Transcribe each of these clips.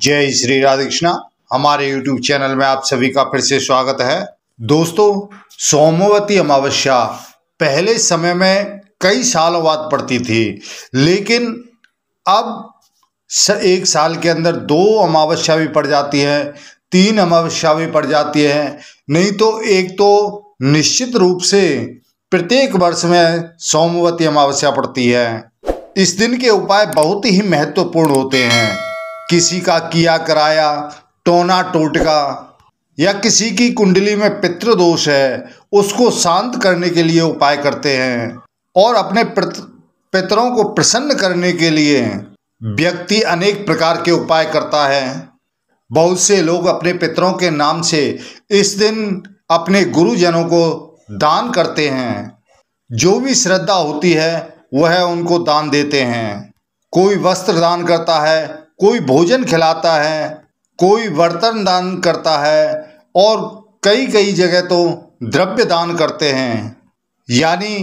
जय श्री राधे कृष्णा। हमारे YouTube channel में आप सभी का फिर से स्वागत है। दोस्तों, सोमवती अमावस्या पहले समय में कई सालों बाद पड़ती थी, लेकिन अब एक साल के अंदर 2 अमावस्या भी पड़ जाती है, 3 अमावस्या भी पड़ जाती है, नहीं तो एक तो निश्चित रूप से प्रत्येक वर्ष में सोमवती अमावस्या पड़ती है। इस दिन के उपाय बहुत ही महत्वपूर्ण होते हैं। किसी का किया कराया टोना टोटका या किसी की कुंडली में पितृदोष है, उसको शांत करने के लिए उपाय करते हैं। और अपने पितरों को प्रसन्न करने के लिए व्यक्ति अनेक प्रकार के उपाय करता है। बहुत से लोग अपने पितरों के नाम से इस दिन अपने गुरुजनों को दान करते हैं। जो भी श्रद्धा होती है वह उनको दान देते हैं। कोई वस्त्र दान करता है, कोई भोजन खिलाता है, कोई बर्तन दान करता है और कई जगह तो द्रव्य दान करते हैं, यानी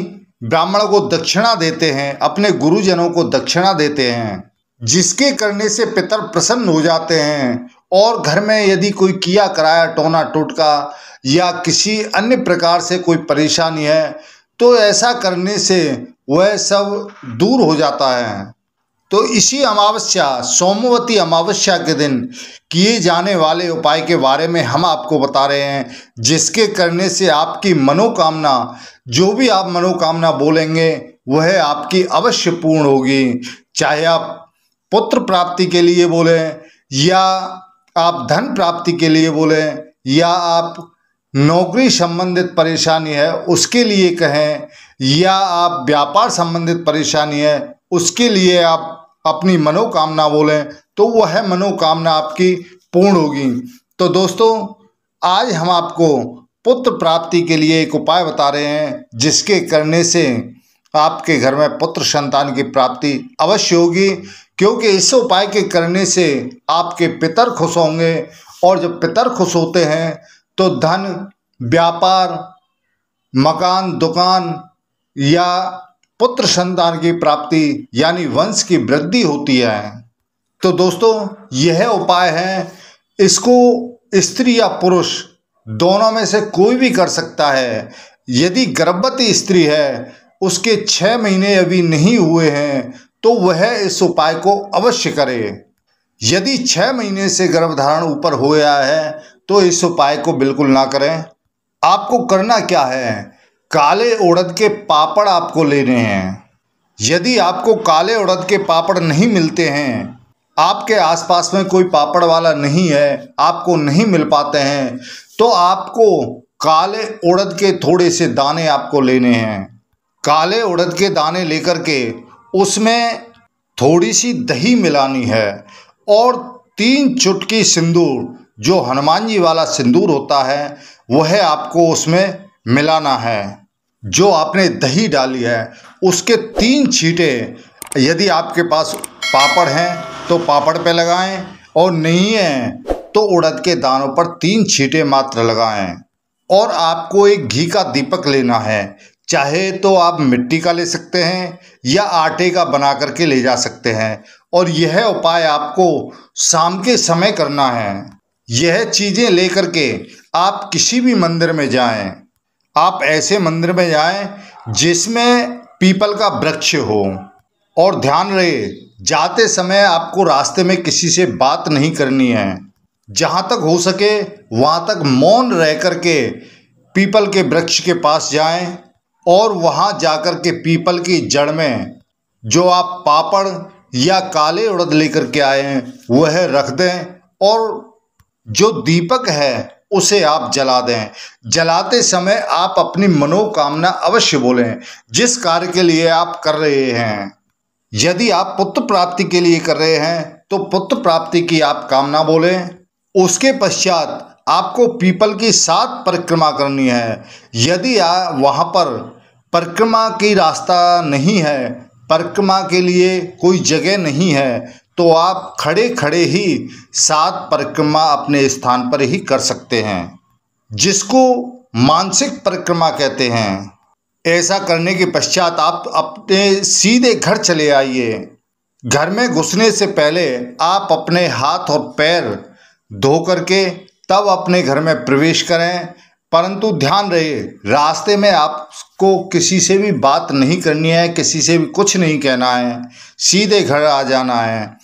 ब्राह्मण को दक्षिणा देते हैं, अपने गुरुजनों को दक्षिणा देते हैं, जिसके करने से पितर प्रसन्न हो जाते हैं। और घर में यदि कोई किया कराया टोना टोटका या किसी अन्य प्रकार से कोई परेशानी है तो ऐसा करने से वह सब दूर हो जाता है। तो इसी अमावस्या, सोमवती अमावस्या के दिन किए जाने वाले उपाय के बारे में हम आपको बता रहे हैं, जिसके करने से आपकी मनोकामना, जो भी आप मनोकामना बोलेंगे वह आपकी अवश्य पूर्ण होगी। चाहे आप पुत्र प्राप्ति के लिए बोलें, या आप धन प्राप्ति के लिए बोलें, या आप नौकरी संबंधित परेशानी है उसके लिए कहें, या आप व्यापार संबंधित परेशानी है उसके लिए आप अपनी मनोकामना बोलें, तो वह मनोकामना आपकी पूर्ण होगी। तो दोस्तों, आज हम आपको पुत्र प्राप्ति के लिए एक उपाय बता रहे हैं, जिसके करने से आपके घर में पुत्र संतान की प्राप्ति अवश्य होगी। क्योंकि इस उपाय के करने से आपके पितर खुश होंगे, और जब पितर खुश होते हैं तो धन, व्यापार, मकान, दुकान या पुत्र संतान की प्राप्ति यानी वंश की वृद्धि होती है। तो दोस्तों, यह उपाय है, इसको स्त्री या पुरुष दोनों में से कोई भी कर सकता है। यदि गर्भवती स्त्री है, उसके 6 महीने अभी नहीं हुए हैं, तो वह इस उपाय को अवश्य करे। यदि 6 महीने से गर्भधारण ऊपर हो गया है तो इस उपाय को बिल्कुल ना करें। आपको करना क्या है, काले उड़द के पापड़ आपको लेने हैं। यदि आपको काले उड़द के पापड़ नहीं मिलते हैं, आपके आसपास में कोई पापड़ वाला नहीं है, आपको नहीं मिल पाते हैं, तो आपको काले उड़द के थोड़े से दाने आपको लेने हैं। काले उड़द के दाने लेकर के उसमें थोड़ी सी दही मिलानी है और 3 चुटकी सिंदूर, जो हनुमान जी वाला सिंदूर होता है, वह आपको उसमें मिलाना है। जो आपने दही डाली है उसके 3 छींटे, यदि आपके पास पापड़ हैं तो पापड़ पे लगाएं, और नहीं है तो उड़द के दानों पर 3 छींटे मात्र लगाएं। और आपको एक घी का दीपक लेना है। चाहे तो आप मिट्टी का ले सकते हैं या आटे का बना करके ले जा सकते हैं। और यह उपाय आपको शाम के समय करना है। यह चीज़ें लेकर के आप किसी भी मंदिर में जाएं। आप ऐसे मंदिर में जाएं जिसमें पीपल का वृक्ष हो। और ध्यान रहे, जाते समय आपको रास्ते में किसी से बात नहीं करनी है। जहाँ तक हो सके वहाँ तक मौन रह करके पीपल के वृक्ष के पास जाएं, और वहाँ जाकर के पीपल की जड़ में जो आप पापड़ या काले उड़द लेकर के आए हैं वह रख दें, और जो दीपक है उसे आप जला दें। जलाते समय आप अपनी मनोकामना अवश्य बोलें, जिस कार्य के लिए आप कर रहे हैं। यदि आप पुत्र प्राप्ति के लिए कर रहे हैं तो पुत्र प्राप्ति की आप कामना बोलें। उसके पश्चात आपको पीपल की 7 परिक्रमा करनी है। यदि वहाँ पर परिक्रमा की रास्ता नहीं है, परिक्रमा के लिए कोई जगह नहीं है, तो आप खड़े खड़े ही 7 परिक्रमा अपने स्थान पर ही कर सकते हैं, जिसको मानसिक परिक्रमा कहते हैं। ऐसा करने के पश्चात आप अपने सीधे घर चले आइए। घर में घुसने से पहले आप अपने हाथ और पैर धो करके तब अपने घर में प्रवेश करें। परंतु ध्यान रहे, रास्ते में आपको किसी से भी बात नहीं करनी है, किसी से भी कुछ नहीं कहना है, सीधे घर आ जाना है।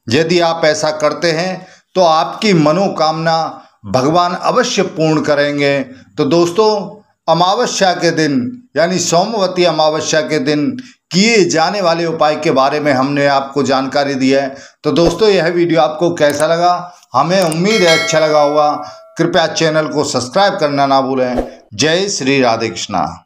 यदि आप ऐसा करते हैं तो आपकी मनोकामना भगवान अवश्य पूर्ण करेंगे। तो दोस्तों, अमावस्या के दिन यानी सोमवती अमावस्या के दिन किए जाने वाले उपाय के बारे में हमने आपको जानकारी दी है। तो दोस्तों, यह वीडियो आपको कैसा लगा? हमें उम्मीद है अच्छा लगा होगा। कृपया चैनल को सब्सक्राइब करना ना भूलें। जय श्री राधे कृष्णा।